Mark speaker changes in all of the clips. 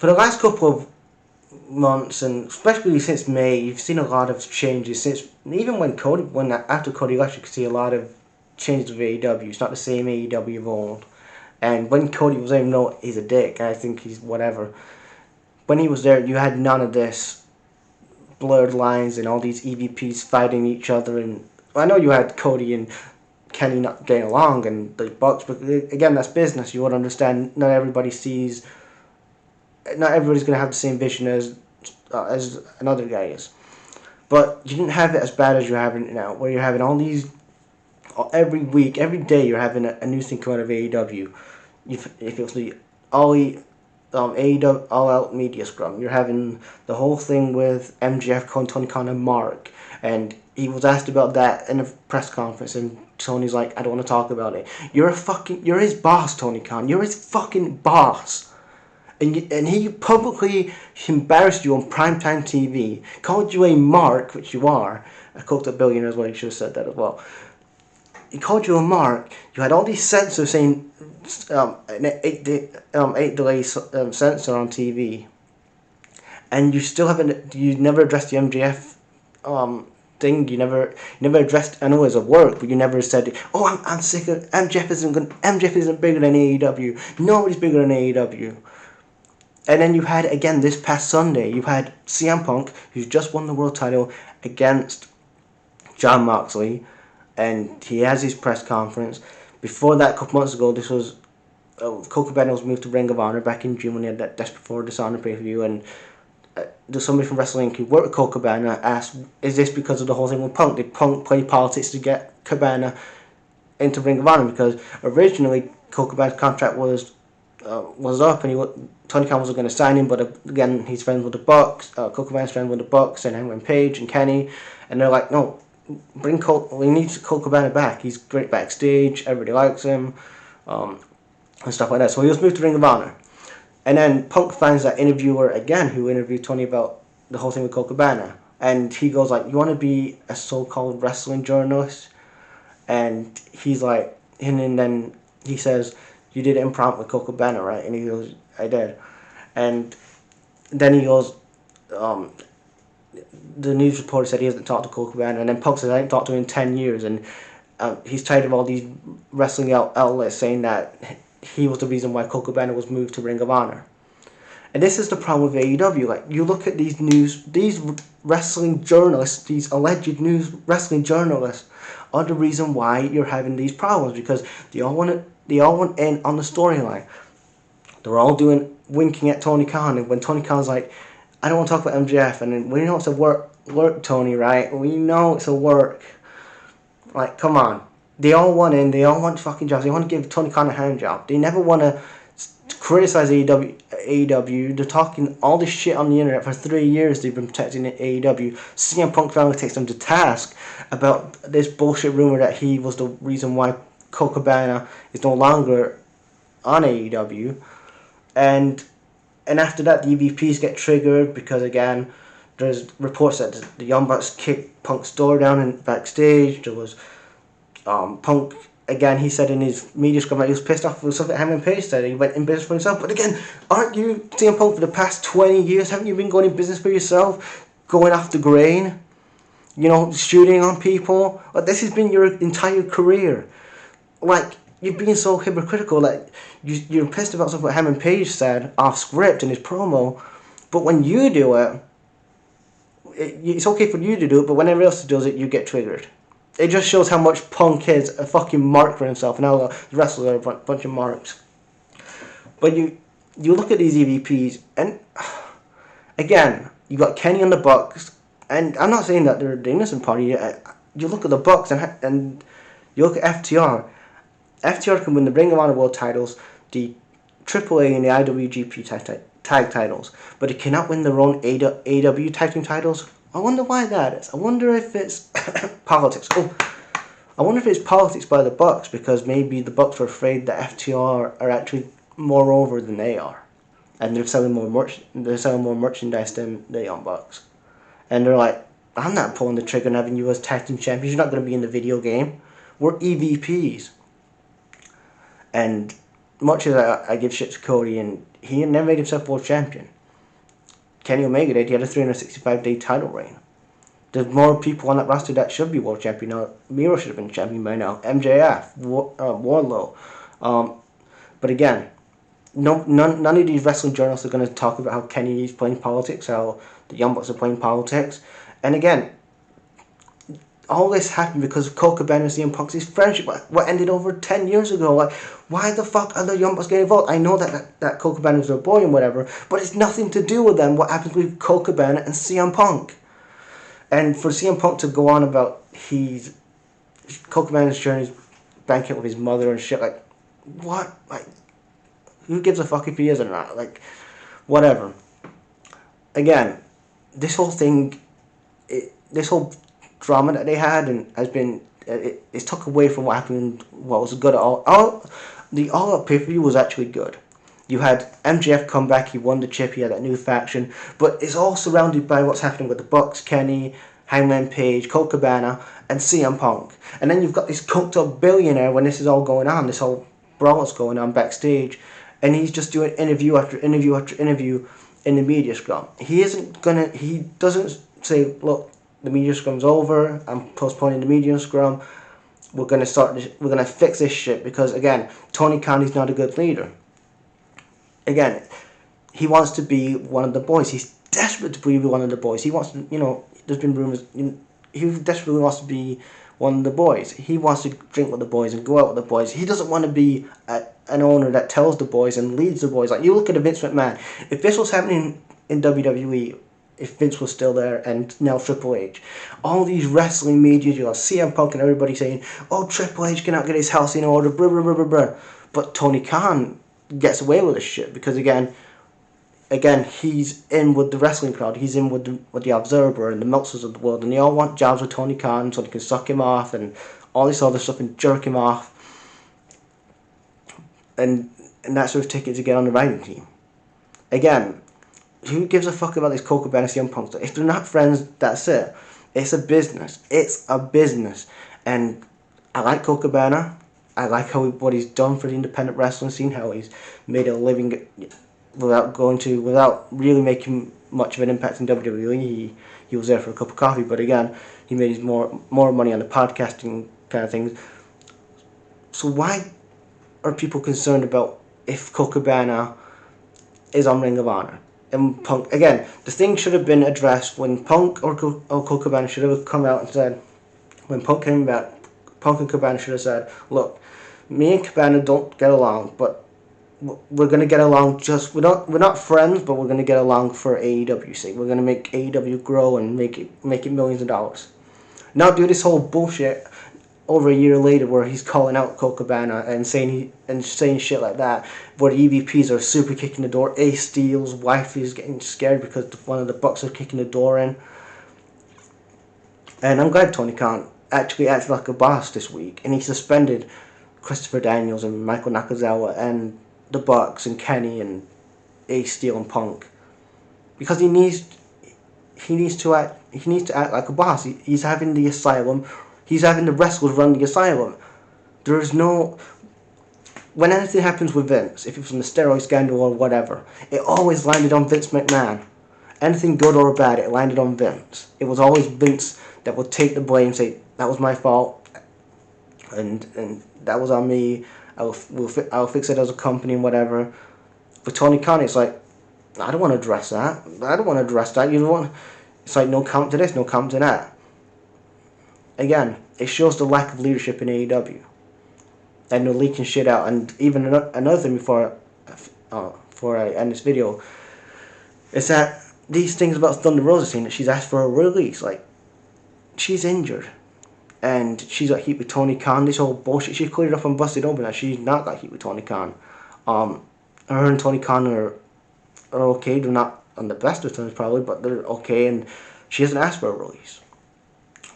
Speaker 1: for the last couple of months, and especially since May, you've seen a lot of changes. Since even when after Cody left, you could see a lot of changes with AEW. It's not the same AEW of old. And when Cody was there, no, he's a dick. I think he's whatever. When he was there, you had none of this blurred lines and all these EVPs fighting each other. And I know you had Cody and Kenny not getting along and the Bucks, but again, that's business. You would understand. Not everybody's going to have the same vision as another guy is. But you didn't have it as bad as you're having it now, where you're having all these every week, every day. You're having a new thing come out of AEW. If it was the AEW All Out Media Scrum, you're having the whole thing with MJF calling Tony Khan and Mark, and he was asked about that in a press conference, and Tony's like, I don't want to talk about it. You're his boss, Tony Khan. You're his fucking boss. And he publicly embarrassed you on primetime TV, called you a mark, which you are. I called a billionaire as well, he should have said that as well. He called you a mark. You had all these censors saying, an 8 delay censor on TV. And you still you never addressed the MJF thing. You never addressed, I know it was a work, but you never said, oh, I'm sick of, MJF isn't bigger than AEW. Nobody's bigger than AEW. And then you had, again, this past Sunday, you had CM Punk, who's just won the world title, against Jon Moxley, and he has his press conference. Before that, a couple months ago, this was, Colt Cabana was moved to Ring of Honor back in June when he had that Death Before Dishonor pay-per-view, and there's somebody from Wrestling Inc. who worked with Colt Cabana asked, is this because of the whole thing with Punk? Did Punk play politics to get Cabana into Ring of Honor? Because originally, Colt Cabana's contract was up, and Tony Khan was going to sign him, but again, he's friends with the Bucks. Colt Cabana's friends with the Bucks, and Hangman Page and Kenny, and they're like, no, bring Colt. We need Colt Cabana back. He's great backstage. Everybody likes him, and stuff like that. So he was moved to Ring of Honor, and then Punk finds that interviewer again who interviewed Tony about the whole thing with Colt Cabana, and he goes like, "You want to be a so-called wrestling journalist?" And he's like, and then he says, "You did improv with Colt Cabana, right?" And he goes, "I did." And then he goes, the news reporter said he hasn't talked to Colt Cabana, and then Punk says, I haven't talked to him in 10 years, and he's tired of all these wrestling outlets saying that he was the reason why Colt Cabana was moved to Ring of Honor. And this is the problem with AEW. Like, you look at these wrestling journalists, these alleged news wrestling journalists, are the reason why you're having these problems, because they all want in on the storyline. They're all winking at Tony Khan, and when Tony Khan's like, I don't want to talk about MJF, and then we know it's a work, Tony, right? We know it's a work. Like, come on. They all want in, they all want fucking jobs, they want to give Tony Khan a hand job. They never want to criticize AEW. They're talking all this shit on the internet for 3 years. They've been protecting AEW. CM Punk finally takes them to task about this bullshit rumor that he was the reason why Colt Cabana is no longer on AEW. And after that, the EVPs get triggered because, again, there's reports that the Young Bucks kicked Punk's door down and backstage. There was Punk, again, he said in his media scrum that he was pissed off with something Hangman Page said. He went in business for himself. But again, aren't you CM Punk for the past 20 years? Haven't you been going in business for yourself? Going off the grain? You know, shooting on people? Like, this has been your entire career. Like, you're being so hypocritical. Like, you're pissed about something Hangman Page said off script in his promo. But when you do it, it's okay for you to do it, but when everyone else does it, you get triggered. It just shows how much Punk is a fucking mark for himself, and all the wrestlers are a bunch of marks. But you look at these EVPs, and again, you got Kenny and the Bucks, and I'm not saying that they're the innocent party. You look at the Bucks, and you look at FTR. FTR can win the Ring of Honor World titles, the AAA and the IWGP tag titles, but it cannot win their own AEW tag team titles. I wonder why that is. I wonder if it's politics. I wonder if it's politics by the Bucks, because maybe the Bucks are afraid that FTR are actually more over than they are, and they're selling more merchandise than the Young Bucks, and they're like, I'm not pulling the trigger and having you as tag team champions. You're not going to be in the video game. We're EVPs. And much as I give shit to Cody, and he never made himself world champion. Kenny Omega did. He had a 365-day title reign. There's more people on that roster that should be world champion now. Miro should have been champion by now. MJF, Wardlow. But again, none of these wrestling journalists are going to talk about how Kenny is playing politics, how the Young Bucks are playing politics. And again, all this happened because of Colt Cabana and CM Punk's friendship. What ended over 10 years ago. Like, why the fuck are the Young Bucks getting involved? I know that Colt Cabana was their boy and whatever, but it's nothing to do with them. What happens with Colt Cabana and CM Punk? And for CM Punk to go on about Colt Cabana's sharing his banquet with his mother and shit, like, what? Like, who gives a fuck if he is or not? Like, whatever. Again, this whole thing, this whole drama that they had and has been, it's took away from what happened, what was good at all. The All Out pay-per-view was actually good. You had MJF come back, he won the chip, he had that new faction, but it's all surrounded by what's happening with the Bucks, Kenny, Hangman Page, Colt Cabana, and CM Punk. And then you've got this coked up billionaire when this is all going on, this whole brawl is going on backstage, and he's just doing interview after interview after interview in the media scrum. He doesn't say, look, the media scrum's over, I'm postponing the media scrum, we're going to fix this shit, because again, Tony Khan is not a good leader. Again, he wants to be one of the boys. He's desperate to be one of the boys. He wants to, there's been rumors, he desperately wants to be one of the boys. He wants to drink with the boys and go out with the boys. He doesn't want to be an owner that tells the boys and leads the boys. Like, you look at a Vince McMahon. If this was happening in WWE, if Vince was still there, and now Triple H, all these wrestling media, you have CM Punk and everybody saying, oh, Triple H cannot get his house in order, blah, blah, blah, blah, blah. But Tony Khan gets away with this shit because again, he's in with the wrestling crowd. He's in with the Observer and the Meltzers of the world, and they all want jobs with Tony Khan so they can suck him off and all this other stuff and jerk him off. And that's sort of ticket to get on the writing team. Again, who gives a fuck about this Colt Cabana CM Punk stuff? If they're not friends, that's it. It's a business. It's a business. And I like Colt Cabana. I like what he's done for the independent wrestling scene, how he's made a living without really making much of an impact in WWE. He was there for a cup of coffee, but again, he made his more money on the podcasting kind of things. So why are people concerned about if Colt Cabana is on Ring of Honor? And Punk, again, the thing should have been addressed when Punk or Colt Cabana should have come out and said, when Punk came back, Punk and Cabana should have said, look, me and Cabana don't get along, but we're going to get along we're not friends, but we're going to get along for AEW's sake. We're going to make AEW grow and make it millions of dollars. Not do this whole bullshit over a year later where he's calling out Colt Cabana and saying shit like that, where the EVPs are super kicking the door. Ace Steel's wife is getting scared because one of the Bucks are kicking the door in. And I'm glad Tony Khan actually acted like a boss this week, and he suspended Christopher Daniels and Michael Nakazawa and the Bucks and Kenny and Ace Steel and Punk, because he needs to act like a boss. He's having the asylum. He's having the wrestlers run the asylum. There is no... When anything happens with Vince, if it was from the steroid scandal or whatever, it always landed on Vince McMahon. Anything good or bad, it landed on Vince. It was always Vince that would take the blame, say, that was my fault, and that was on me, I'll fix it as a company and whatever. With Tony Khan, it's like, I don't want to address that. It's like, no comment to this, no comment to that. Again, it shows the lack of leadership in AEW. And they're leaking shit out. And even another thing before I end this video, is that these things about Thunder Rosa saying that she's asked for a release. Like, she's injured. And she's got heat with Tony Khan. This whole bullshit. She cleared up and busted open that she's not got heat with Tony Khan. Her and Tony Khan are okay. They're not on the best of terms probably, but they're okay. And she hasn't asked for a release.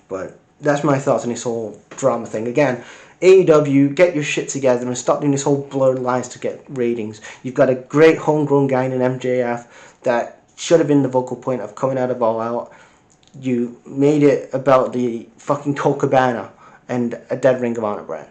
Speaker 1: But that's my thoughts on this whole drama thing. Again, AEW, get your shit together and stop doing this whole blurred lines to get ratings. You've got a great homegrown guy in MJF that should have been the vocal point of coming out of All Out. You made it about the fucking Colt Cabana and a dead Ring of Honor brand.